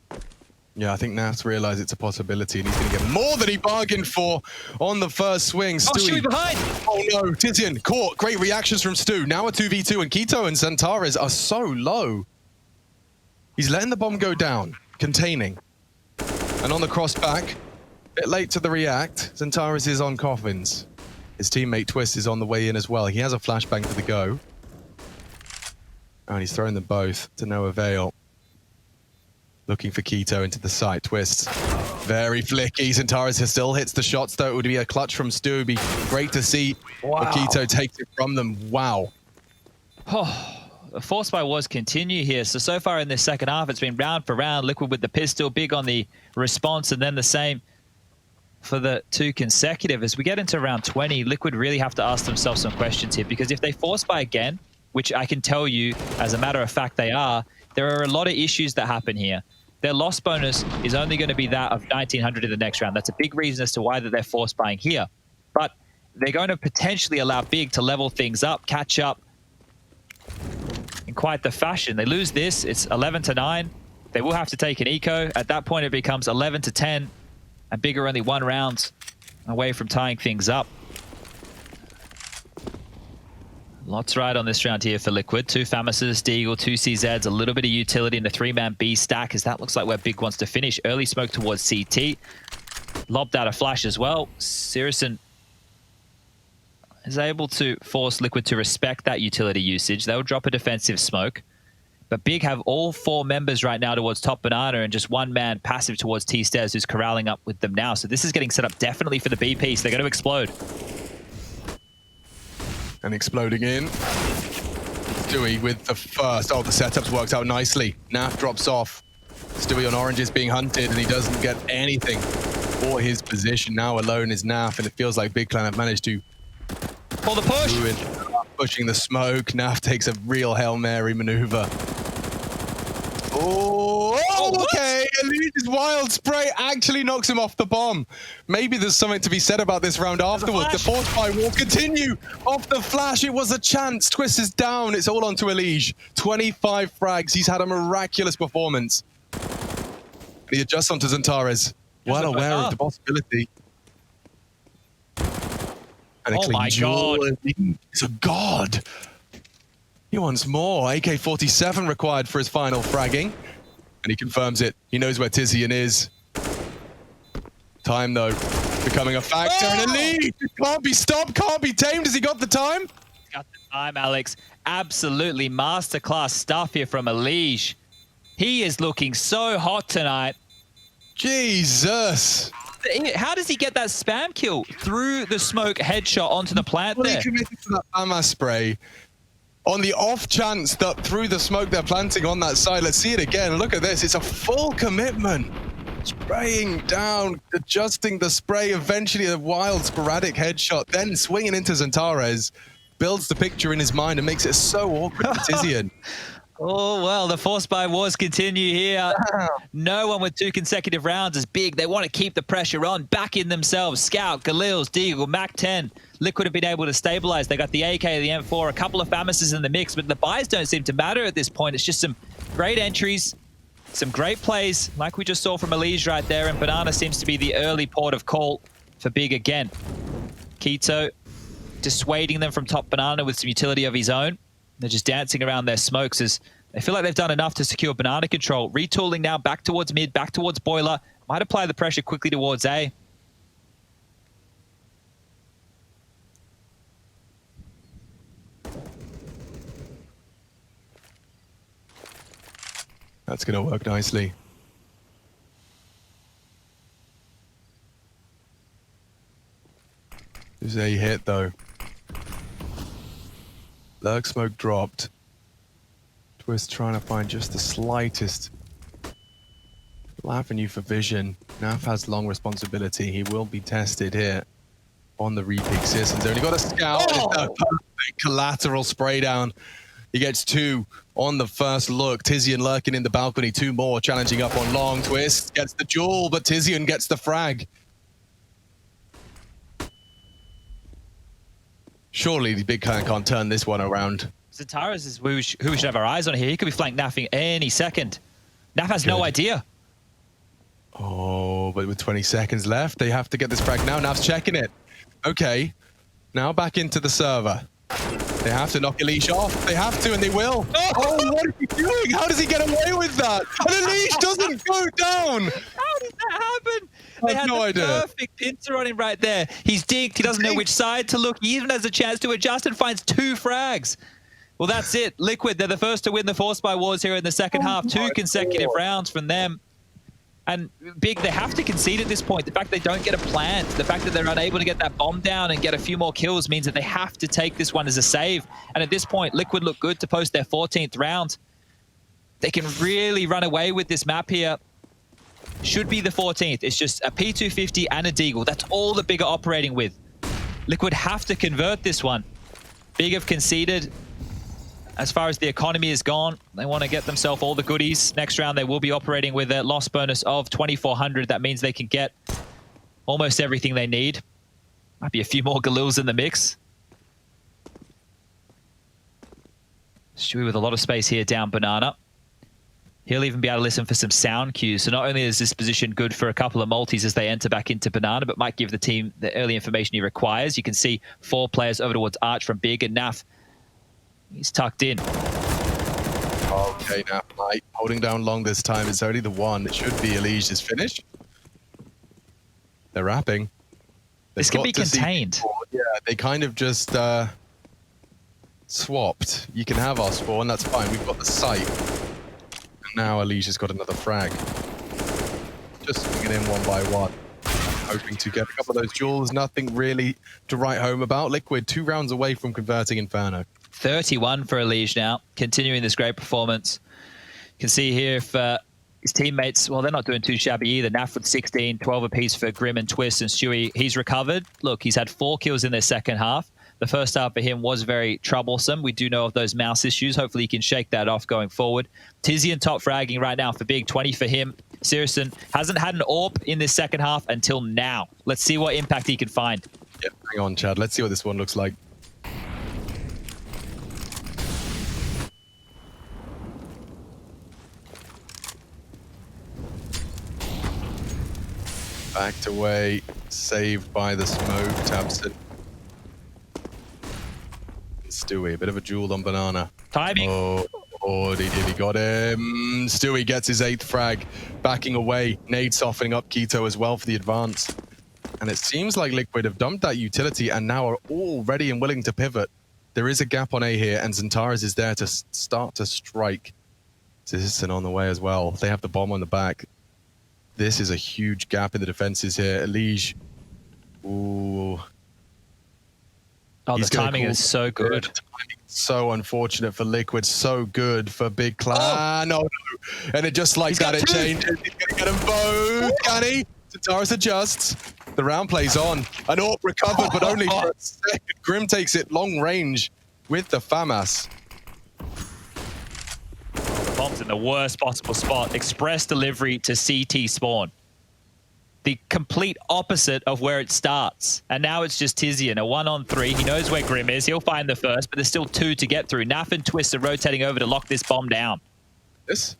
Yeah, I think Naf's realized it's a possibility, and he's going to get more than he bargained for on the first swing. Oh, Stewie behind! Oh no, Tizian caught. Great reactions from Stu. Now a 2v2, and Keto and Zantares are so low. He's letting the bomb go down, containing. And on the cross back, bit late to the react, Zantares is on coffins. His teammate Twist is on the way in as well. He has a flashbang for the go. And he's throwing them both to no avail. Looking for Keto into the site. Twist. Very flicky. Zantares still hits the shots, though. It would be a clutch from Stu. It would be great to see. Wow. But Keto takes it from them. Wow. Oh, the force by wars continue here. So far in this second half, it's been round for round. Liquid with the pistol, big on the response, and then the same for the two consecutive. As we get into round 20, Liquid really have to ask themselves some questions here, because if they force by again, which I can tell you, as a matter of fact, they are, there are a lot of issues that happen here. Their loss bonus is only going to be that of 1900 in the next round. That's a big reason as to why that they're force buying here. But they're going to potentially allow Big to level things up, catch up in quite the fashion. They lose this, it's 11-9. They will have to take an eco. At that point, it becomes 11-10, and Big are only 1 round away from tying things up. Lots right on this round here for Liquid. 2 Famises, Deagle, 2 CZs, a little bit of utility in the 3-man B stack, as that looks like where Big wants to finish. Early smoke towards CT. Lobbed out a flash as well. Sirison is able to force Liquid to respect that utility usage. They'll drop a defensive smoke. But Big have all 4 members right now towards top banana, and just 1 man passive towards T-Stairs, who's corralling up with them now. So this is getting set up definitely for the B piece. They're going to explode. And exploding in. Stewie with the first. Oh, the setup's worked out nicely. Naf drops off. Stewie on orange is being hunted, and he doesn't get anything for his position. Now alone is Naf, and it feels like Big Clan have managed to pull the push. Pushing the smoke. Naf takes a real Hail Mary maneuver. Oh, okay. Elise's wild spray actually knocks him off the bomb. Maybe there's something to be said about this round afterwards. The force buy will continue off the flash. It was a chance. Twist is down. It's all onto Elise. 25 frags. He's had a miraculous performance. He adjusts onto Zantares. Well aware of the possibility. And oh my god. He's a god. He wants more. AK-47 required for his final fragging. And he confirms it. He knows where Tizian is. Time, though, becoming a factor. Oh! And Elite can't be stopped, can't be tamed. Has he got the time? He's got the time, Alex. Absolutely masterclass stuff here from Elise. He is looking so hot tonight. Jesus. How does he get that spam kill through the smoke headshot onto the plant there? He committed to that FAMAS spray. On the off chance that through the smoke they're planting on that side. Let's see it again. Look at this. It's a full commitment. Spraying down, adjusting the spray, eventually a wild sporadic headshot, then swinging into Zantares. Builds the picture in his mind and makes it so awkward for Tizian. Oh, well, the force by wars continue here. No one with 2 consecutive rounds is Big. They want to keep the pressure on, back in themselves. Scout, Galils, Deagle, Mac-10. Liquid have been able to stabilize. They got the AK, the M4, a couple of Famises in the mix, but the buys don't seem to matter at this point. It's just some great entries, some great plays, like we just saw from Elise right there, and Banana seems to be the early port of call for Big again. Keto dissuading them from top banana with some utility of his own. They're just dancing around their smokes as they feel like they've done enough to secure banana control. Retooling now back towards mid, back towards boiler. Might apply the pressure quickly towards A. That's going to work nicely. There's a hit, though. Lurk smoke dropped. Twist trying to find just the slightest avenue for vision. Naf has long responsibility. He will be tested here on the repeat systems. Only got a scout. Oh! It's a perfect collateral spray down. He gets 2 on the first look. Tizian lurking in the balcony. 2 more challenging up on long. Twist gets the jewel, but Tizian gets the frag. Surely the Big Clan can't turn this one around. Zantares is who we should have our eyes on here. He could be flanking Naf any second. Naf has no idea. but with 20 seconds left, they have to get this frag now. Nav's checking it. Okay. Now back into the server. They have to knock Elish off. They have to, and they will. Oh, what is he doing? How does he get away with that? And Elish doesn't go down. How did that happen? They had no the idea. perfect pincer on him right there. He's dinked. He doesn't know which side to look. He even has a chance to adjust and finds 2 frags. Well, that's it. Liquid, they're the first to win the Force by Wars here in the second half. 2 consecutive rounds from them. And Big, they have to concede at this point. The fact they don't get a plant, the fact that they're unable to get that bomb down and get a few more kills means that they have to take this one as a save. And at this point, Liquid look good to post their 14th round. They can really run away with this map here. Should be the 14th. It's just a P250 and a Deagle. That's all the Big are operating with. Liquid have to convert this one. Big have conceded. As far as the economy is gone, they want to get themselves all the goodies. Next round, they will be operating with a loss bonus of 2,400. That means they can get almost everything they need. Might be a few more Galils in the mix. Stewie with a lot of space here down Banana. He'll even be able to listen for some sound cues. So not only is this position good for a couple of multis as they enter back into Banana, but might give the team the early information he requires. You can see 4 players over towards Arch from Big, and Naf, he's tucked in. Okay, now, Mike, holding down long this time. It's only the one. It should be Elish's finish. They're wrapping. This can be contained. Yeah, they kind of just swapped. You can have our spawn, that's fine. We've got the site. And now Elish has got another frag. Just swinging in one by one. Hoping to get a couple of those jewels. Nothing really to write home about. Liquid 2 rounds away from converting Inferno. 31 for Elish now, continuing this great performance. You can see here if his teammates, well, they're not doing too shabby either. Naf with 16, 12 apiece for Grim and Twist, and Stewie, he's recovered. Look, he's had 4 kills in their second half. The first half for him was very troublesome. We do know of those mouse issues. Hopefully he can shake that off going forward. Tizian top fragging right now for Big, 20 for him. Sirison hasn't had an AWP in this second half until now. Let's see what impact he can find. Yep, hang on, Chad. Let's see what this one looks like. Backed away, saved by the smoke, Tabson. Stewie, a bit of a jewel on Banana. Timing. Oh, he got him. Stewie gets his 8th frag, backing away. Nade softening up Keto as well for the advance. And it seems like Liquid have dumped that utility and now are all ready and willing to pivot. There is a gap on A here, and Zentaris is there to start to strike. Citizen on the way as well. They have the bomb on the back. This is a huge gap in the defenses here. Elish. Ooh. Oh, the timing is so good. The timing is so unfortunate for Liquid, so good for Big Clan. Oh, no. And it just like that, it changes. He's going to get them both. Can he? Zentaris adjusts. The round plays on. An AWP recovered, but only for a second. Grim takes it long range with the FAMAS. Bomb's in the worst possible spot. Express delivery to CT spawn. The complete opposite of where it starts. And now it's just Tizian, a 1-on-3. He knows where Grim is. He'll find the first, but there's still 2 to get through. Naf and Twist are rotating over to lock this bomb down. This?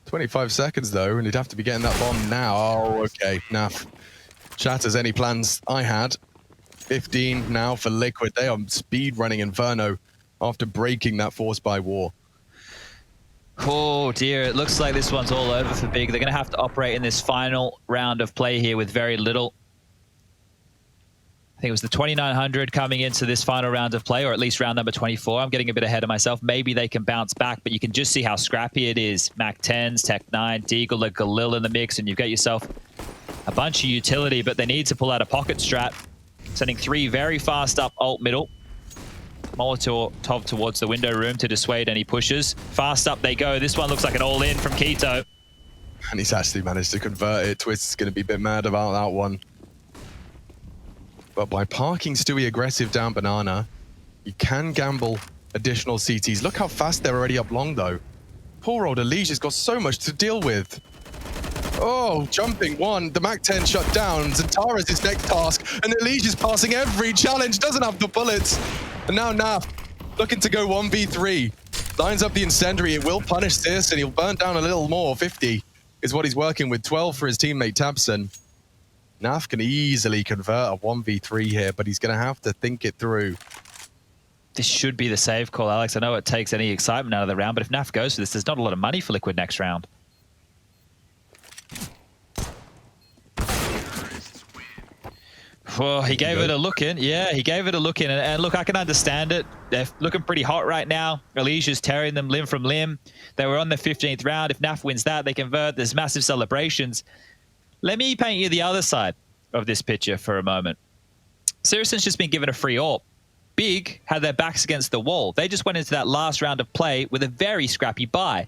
25 seconds though, and he'd have to be getting that bomb now. Oh, okay. Naf shatters any plans I had. 15 now for Liquid. They are speed running Inferno after breaking that Force by War. Oh dear, it looks like this one's all over for Big. They're going to have to operate in this final round of play here with very little. I think it was the 2,900 coming into this final round of play, or at least round number 24. I'm getting a bit ahead of myself. Maybe they can bounce back, but you can just see how scrappy it is. Mac 10s, Tech 9, Deagle, a Galil in the mix, and you've got yourself a bunch of utility, but they need to pull out a pocket strat. Sending 3 very fast up alt middle. Molotov towards the window room to dissuade any pushes. Fast up they go. This one looks like an all-in from Keto. And he's actually managed to convert it. Twist's going to be a bit mad about that one. But by parking Stewie aggressive down Banana, you can gamble additional CTs. Look how fast they're already up long, though. Poor old Elish has got so much to deal with. Oh, jumping one. The Mac 10 shut down. Zentaris is next task. And Elish is passing every challenge. Doesn't have the bullets. And now Naf looking to go 1v3. Lines up the incendiary. It will punish this, and he'll burn down a little more. 50. is what he's working with. 12 for his teammate Tabson. Naf can easily convert a 1v3 here, but he's going to have to think it through. This should be the save call, Alex. I know it takes any excitement out of the round, but if Naf goes for this, there's not a lot of money for Liquid next round. Well, he gave it a look in. Yeah, he gave it a look in. And look, I can understand it. They're looking pretty hot right now. Alicia's tearing them limb from limb. They were on the 15th round. If Naf wins that, they convert. There's massive celebrations. Let me paint you the other side of this picture for a moment. Sirius's just been given a free AWP. Big had their backs against the wall. They just went into that last round of play with a very scrappy buy.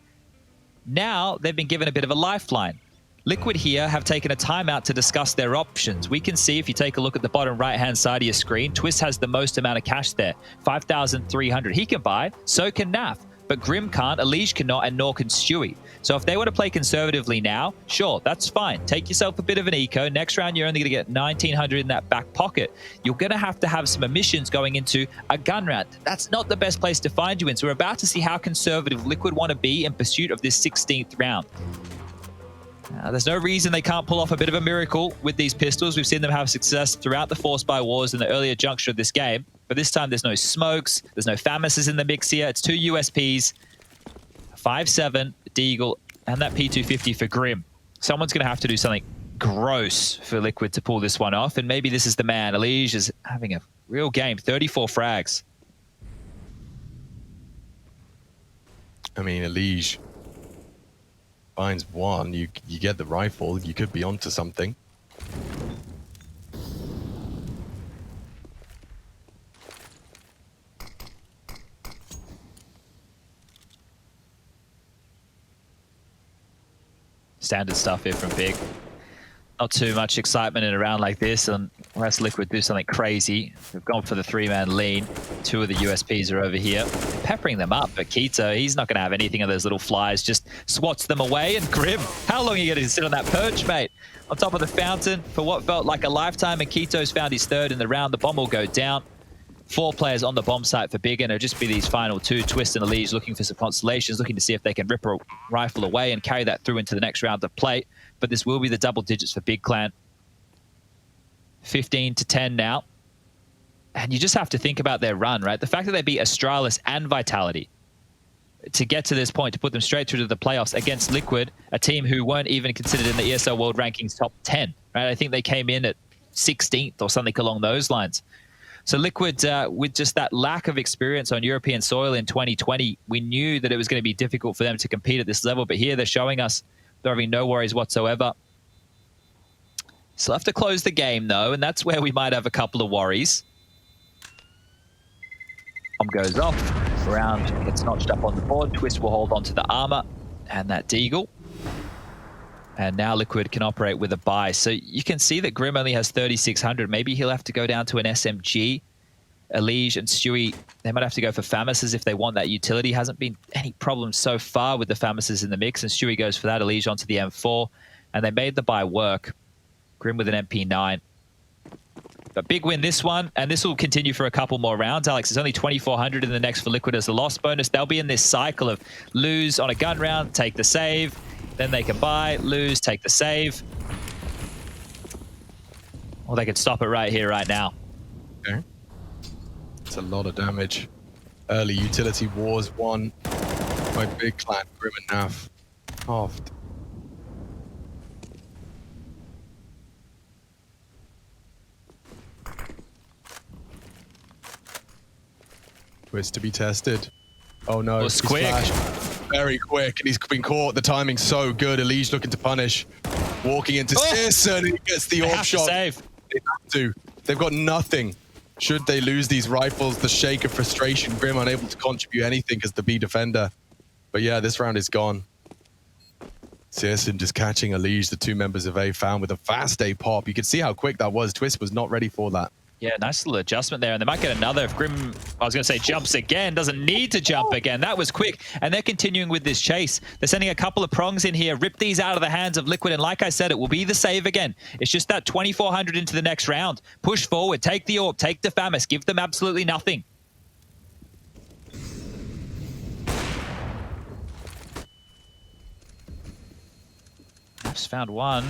Now they've been given a bit of a lifeline. Liquid here have taken a timeout to discuss their options. We can see, if you take a look at the bottom right-hand side of your screen, Twist has the most amount of cash there, 5,300. He can buy, so can Naf. But Grim can't, Elige cannot, and nor can Stewie. So if they want to play conservatively now, sure, that's fine. Take yourself a bit of an eco. Next round, you're only going to get 1,900 in that back pocket. You're going to have some emissions going into a gun round. That's not the best place to find you in. So we're about to see how conservative Liquid want to be in pursuit of this 16th round. There's no reason they can't pull off a bit of a miracle with these pistols. We've seen them have success throughout the Force by Wars in the earlier juncture of this game. But this time, there's no smokes. There's no FAMASs in the mix here. It's 2 USPs, 5.7, Deagle, and that P250 for Grim. Someone's going to have to do something gross for Liquid to pull this one off. And maybe this is the man. Elige is having a real game. 34 frags. I mean, Elige finds one, you get the rifle, you could be onto something. Standard stuff here from Big. Not too much excitement in a round like this, unless Liquid do something crazy. We've gone for the 3-man lean. 2 of the USPs are over here, peppering them up. But Keto, he's not going to have anything of those little flies, just swats them away. And Grim, how long are you going to sit on that perch, mate? On top of the fountain for what felt like a lifetime, and Keto's found his 3rd in the round. The bomb will go down. 4 players on the bomb site for Big, and it'll just be these final 2, Twist and Elige, looking for some constellations, looking to see if they can rip a rifle away and carry that through into the next round of play. But this will be the double digits for Big Clan. 15-10 now. And you just have to think about their run, right? The fact that they beat Astralis and Vitality to get to this point, to put them straight through to the playoffs against Liquid, a team who weren't even considered in the ESL World Rankings top 10, right? I think they came in at 16th or something along those lines. So Liquid, with just that lack of experience on European soil in 2020, we knew that it was going to be difficult for them to compete at this level. But here they're showing us they're having no worries whatsoever. Still have to close the game, though, and that's where we might have a couple of worries. Bomb goes off. Round gets notched up on the board. Twist will hold onto the armor and that Deagle. And now Liquid can operate with a buy. So you can see that Grim only has 3,600. Maybe he'll have to go down to an SMG. Elige and Stewie, they might have to go for FAMASs if they want that utility. Hasn't been any problems so far with the FAMASs in the mix. And Stewie goes for that. Elige onto the M4. And they made the buy work. Grim with an MP9. But big win this one. And this will continue for a couple more rounds. Alex, it's only 2,400 in the next for Liquid as the loss bonus. They'll be in this cycle of lose on a gun round, take the save. Then they can buy, lose, take the save. Or they could stop it right here, right now. Okay. It's a lot of damage. Early utility wars won by Big Clan, Grim and Naf. Halved. Twist to be tested. Oh no, It's he's quick. flashed. Very quick, and he's been caught. The timing's so good. Elige looking to punish. Walking into Sis, and he gets the They off have to shot. save. They have to. They've got nothing. Should they lose these rifles, the shake of frustration, Grim unable to contribute anything as the B defender. But yeah, this round is gone. Searson just catching Elige, the 2 members of A found with a fast A pop. You could see how quick that was. Twist was not ready for that. Yeah, nice little adjustment there. And they might get another if Grim, I was going to say jumps again, doesn't need to jump again. That was quick. And they're continuing with this chase. They're sending a couple of prongs in here, rip these out of the hands of Liquid. And like I said, it will be the save again. It's just that 2,400 into the next round. Push forward, take the AWP, take the FAMAS, give them absolutely nothing. Just found one.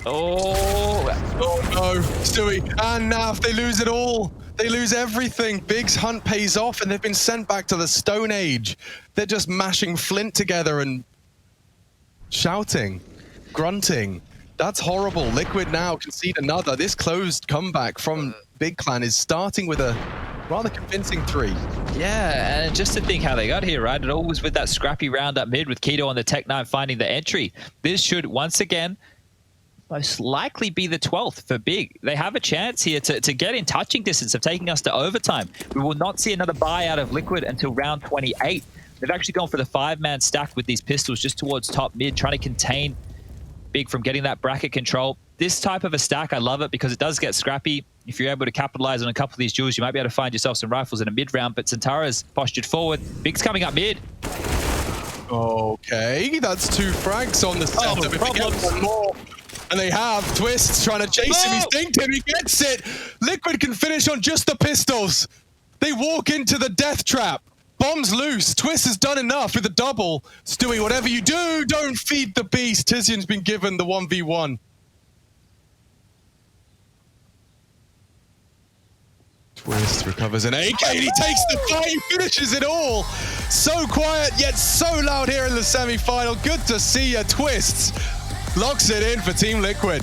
Oh, Oh no, Stewie and Nav, they lose it all. They lose everything. Big's hunt pays off and they've been sent back to the Stone Age. They're just mashing flint together and shouting, grunting. That's horrible. Liquid now concede another. This closed comeback from Big Clan is starting with a rather convincing 3. yeah, and just to think how they got here, right? It all was with that scrappy round up mid with Keto on the Tech 9 finding the entry. This should, once again, most likely be the 12th for Big. They have a chance here to get in touching distance of taking us to overtime. We will not see another buy out of Liquid until round 28. They've actually gone for the 5-man stack with these pistols just towards top mid, trying to contain Big from getting that bracket control. This type of a stack, I love it because it does get scrappy. If you're able to capitalize on a couple of these duels, you might be able to find yourself some rifles in a mid round, but Santara's postured forward. Big's coming up mid. Okay, that's 2 frags on the setup. If they get one more, and they have Twist trying to chase him. He's dinked him. He gets it. Liquid can finish on just the pistols. They walk into the death trap. Bombs loose. Twist has done enough with the double. Stewie, whatever you do, don't feed the beast. Tizian's been given the 1v1. Twist recovers an AK and he takes the fight. He finishes it all. So quiet yet so loud here in the semi-final. Good to see you. Twist locks it in for Team Liquid.